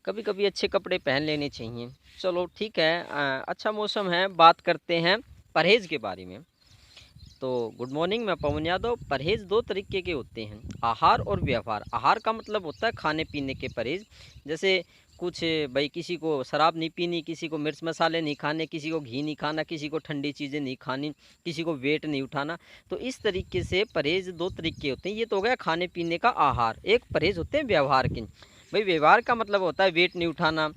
कभी कभी अच्छे कपड़े पहन लेने चाहिए। चलो ठीक है, अच्छा मौसम है, बात करते हैं परहेज़ के बारे में। तो गुड मॉर्निंग, मैं पवन यादव। परहेज़ दो तरीके के होते हैं, आहार और व्यवहार। आहार का मतलब होता है खाने पीने के परहेज़। जैसे कुछ भाई, किसी को शराब नहीं पीनी, किसी को मिर्च मसाले नहीं खाने, किसी को घी नहीं खाना, किसी को ठंडी चीज़ें नहीं खानी, किसी को वेट नहीं उठाना। तो इस तरीके से परहेज़ दो तरीके होते हैं। ये तो हो गया खाने पीने का आहार। एक परहेज़ होते हैं व्यवहार के। भाई व्यवहार का मतलब होता है वेट नहीं उठाना,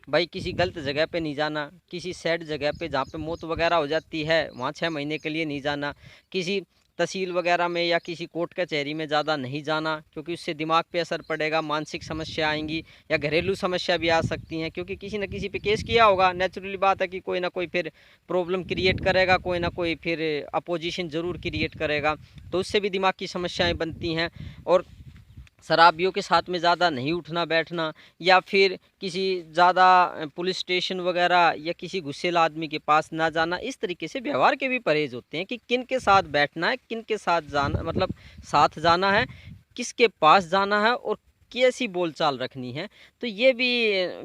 भाई किसी गलत जगह पे नहीं जाना, किसी सैड जगह पे जहाँ पे मौत वगैरह हो जाती है वहाँ 6 महीने के लिए नहीं जाना, किसी तहसील वगैरह में या किसी कोर्ट कचहरी में ज़्यादा नहीं जाना, क्योंकि उससे दिमाग पे असर पड़ेगा, मानसिक समस्या आएंगी या घरेलू समस्या भी आ सकती हैं, क्योंकि किसी न किसी पे केस किया होगा। नेचुरली बात है कि कोई ना कोई फिर प्रॉब्लम क्रिएट करेगा, कोई ना कोई फिर अपोजिशन ज़रूर क्रिएट करेगा, तो उससे भी दिमाग की समस्याएं बनती हैं। और शराबियों के साथ में ज़्यादा नहीं उठना बैठना, या फिर किसी ज़्यादा पुलिस स्टेशन वगैरह या किसी गुस्सेल आदमी के पास ना जाना। इस तरीके से व्यवहार के भी परहेज़ होते हैं कि किन के साथ बैठना है, किन के साथ जाना, मतलब साथ जाना है, किसके पास जाना है और कैसी बोलचाल रखनी है। तो ये भी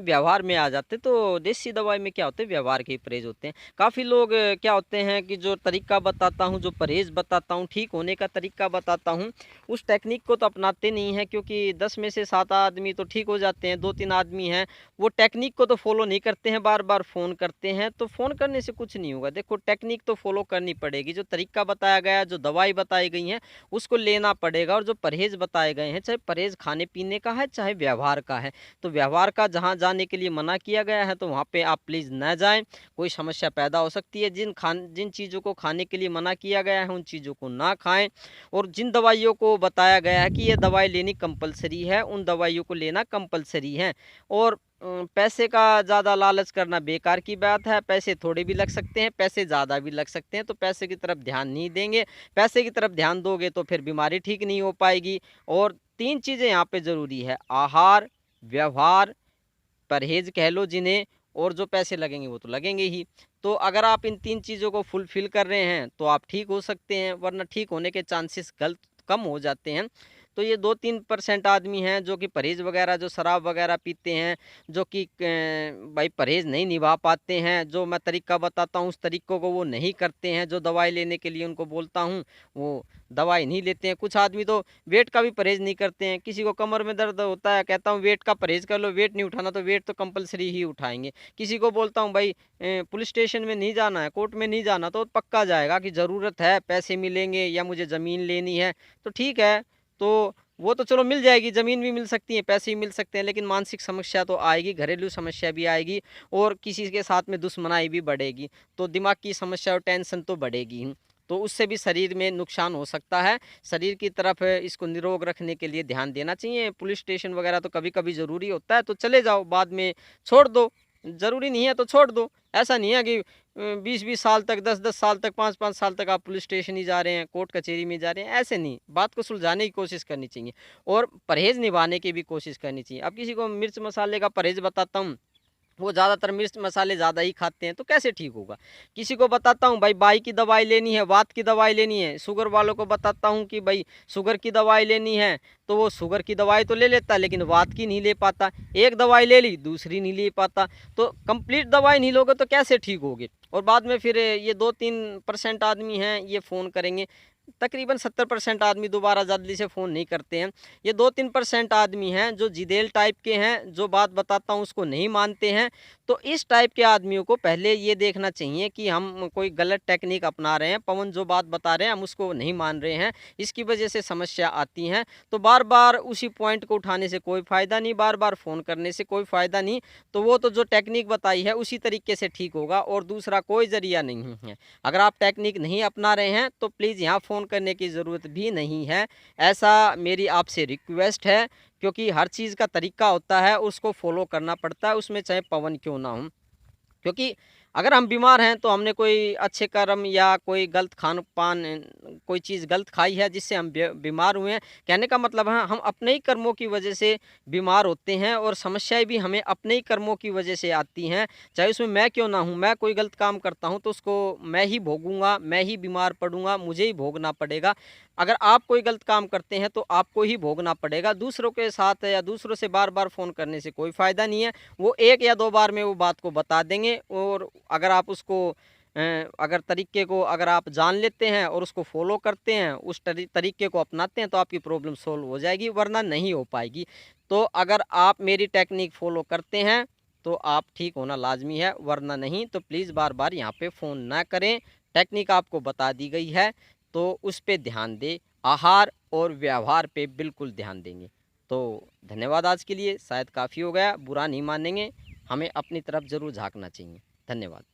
व्यवहार में आ जाते। तो देसी दवाई में क्या होते हैं, व्यवहार के ही परहेज़ होते हैं। काफ़ी लोग क्या होते हैं कि जो तरीका बताता हूँ, जो परहेज़ बताता हूँ, ठीक होने का तरीका बताता हूँ, उस टेक्निक को तो अपनाते नहीं हैं, क्योंकि 10 में से 7 आदमी तो ठीक हो जाते हैं, 2-3 आदमी हैं वो टेक्निक को तो फॉलो नहीं करते हैं, बार-बार फ़ोन करते हैं। तो फ़ोन करने से कुछ नहीं होगा। देखो, टेक्निक तो फॉलो करनी पड़ेगी, जो तरीका बताया गया है, जो दवाई बताई गई हैं, उसको लेना पड़ेगा। और जो परहेज़ बताए गए हैं, चाहे परहेज़ खाने-पीने का है, चाहे व्यवहार का है, तो व्यवहार का जहाँ जाने के लिए मना किया गया है, तो वहाँ पे आप प्लीज़ ना जाएँ, कोई समस्या पैदा हो सकती है। जिन चीज़ों को खाने के लिए मना किया गया है, उन चीज़ों को ना खाएँ। और जिन दवाइयों को बताया गया है कि ये दवाई लेनी कंपल्सरी है, उन दवाइयों को लेना कंपल्सरी है। और पैसे का ज़्यादा लालच करना बेकार की बात है। पैसे थोड़े भी लग सकते हैं, पैसे ज़्यादा भी लग सकते हैं, तो पैसे की तरफ ध्यान नहीं देंगे। पैसे की तरफ ध्यान दोगे तो फिर बीमारी ठीक नहीं हो पाएगी। और 3 चीज़ें यहाँ पे ज़रूरी है, आहार, व्यवहार, परहेज़ कह लो जिन्हें, और जो पैसे लगेंगे वो तो लगेंगे ही। तो अगर आप इन 3 चीज़ों को फुलफ़िल कर रहे हैं, तो आप ठीक हो सकते हैं, वरना ठीक होने के चांसेस गलत कम हो जाते हैं। तो ये 2-3% आदमी हैं जो कि परहेज़ वगैरह, जो शराब वगैरह पीते हैं, जो कि भाई परहेज़ नहीं निभा पाते हैं, जो मैं तरीका बताता हूँ उस तरीकों को वो नहीं करते हैं, जो दवाई लेने के लिए उनको बोलता हूँ, वो दवाई नहीं लेते हैं। कुछ आदमी तो वेट का भी परहेज़ नहीं करते हैं। किसी को कमर में दर्द होता है, कहता हूँ वेट का परहेज़ कर लो, वेट नहीं उठाना तो वेट तो कंपल्सरी ही उठाएँगे। किसी को बोलता हूँ भाई पुलिस स्टेशन में नहीं जाना है, कोर्ट में नहीं जाना, तो पक्का जाएगा कि ज़रूरत है, पैसे मिलेंगे या मुझे ज़मीन लेनी है, तो ठीक है। तो वो तो चलो मिल जाएगी, ज़मीन भी मिल सकती है, पैसे भी मिल सकते हैं, लेकिन मानसिक समस्या तो आएगी, घरेलू समस्या भी आएगी और किसी के साथ में दुश्मनाई भी बढ़ेगी। तो दिमाग की समस्या और टेंशन तो बढ़ेगी ही। तो उससे भी शरीर में नुकसान हो सकता है। शरीर की तरफ इसको निरोग रखने के लिए ध्यान देना चाहिए। पुलिस स्टेशन वगैरह तो कभी-कभी ज़रूरी होता है, तो चले जाओ, बाद में छोड़ दो। ज़रूरी नहीं है तो छोड़ दो। ऐसा नहीं है कि 20-20 साल तक, 10-10 साल तक, 5-5 साल तक आप पुलिस स्टेशन ही जा रहे हैं, कोर्ट कचहरी में जा रहे हैं, ऐसे नहीं। बात को सुलझाने की कोशिश करनी चाहिए और परहेज़ निभाने की भी कोशिश करनी चाहिए। अब किसी को मिर्च मसाले का परहेज़ बताता हूँ, वो ज़्यादातर मिर्च मसाले ज़्यादा ही खाते हैं, तो कैसे ठीक होगा? किसी को बताता हूँ भाई बाई की दवाई लेनी है, वात की दवाई लेनी है, शुगर वालों को बताता हूँ कि भाई शुगर की दवाई लेनी है, तो वो शुगर की दवाई तो ले लेता है, लेकिन वात की नहीं ले पाता। एक दवाई ले ली, दूसरी नहीं ले पाता। तो कंप्लीट दवाई नहीं लोगे तो कैसे ठीक होगे? और बाद में फिर ये 2-3% आदमी हैं, ये फ़ोन करेंगे। तकरीबन 70% आदमी दोबारा जल्दी से फ़ोन नहीं करते हैं। ये 2-3% आदमी हैं जो जिदेल टाइप के हैं, जो बात बताता हूँ उसको नहीं मानते हैं। तो इस टाइप के आदमियों को पहले ये देखना चाहिए कि हम कोई गलत टेक्निक अपना रहे हैं, पवन जो बात बता रहे हैं हम उसको नहीं मान रहे हैं, इसकी वजह से समस्या आती हैं। तो बार-बार उसी पॉइंट को उठाने से कोई फ़ायदा नहीं, बार-बार फ़ोन करने से कोई फ़ायदा नहीं। तो वो तो जो टेक्निक बताई है उसी तरीके से ठीक होगा और दूसरा कोई ज़रिया नहीं है। अगर आप टेक्निक नहीं अपना रहे हैं तो प्लीज़ यहाँ फ़ोन करने की ज़रूरत भी नहीं है। ऐसा मेरी आपसे रिक्वेस्ट है, क्योंकि हर चीज़ का तरीका होता है, उसको फ़ॉलो करना पड़ता है, उसमें चाहे पवन क्यों ना हो। क्योंकि अगर हम बीमार हैं तो हमने कोई अच्छे कर्म या कोई गलत खान-पान, कोई चीज़ गलत खाई है जिससे हम बीमार हुए हैं। कहने का मतलब है हम अपने ही कर्मों की वज़ह से बीमार होते हैं और समस्याएँ भी हमें अपने ही कर्मों की वज़ह से आती हैं। चाहे उसमें मैं क्यों ना हूँ, मैं कोई गलत काम करता हूँ तो उसको मैं ही भोगूँगा, मैं ही बीमार पड़ूँगा, मुझे ही भोगना पड़ेगा। अगर आप कोई गलत काम करते हैं तो आपको ही भोगना पड़ेगा, दूसरों के साथ या दूसरों से बार-बार फ़ोन करने से कोई फ़ायदा नहीं है। वो 1 या 2 बार में वो बात को बता देंगे और अगर आप उसको अगर तरीके को अगर आप जान लेते हैं और उसको फ़ॉलो करते हैं, उस तरीके को अपनाते हैं तो आपकी प्रॉब्लम सॉल्व हो जाएगी, वरना नहीं हो पाएगी। तो अगर आप मेरी टेक्निक फ़ॉलो करते हैं, तो आप ठीक होना लाज़मी है, वरना नहीं तो प्लीज़ बार-बार यहाँ पे फ़ोन ना करें। टेक्निक आपको बता दी गई है, तो उस पे ध्यान दें। आहार और व्यवहार पे बिल्कुल ध्यान देंगे। तो धन्यवाद आज के लिए, शायद काफ़ी हो गया, बुरा नहीं मानेंगे, हमें अपनी तरफ ज़रूर झाँकना चाहिए। धन्यवाद।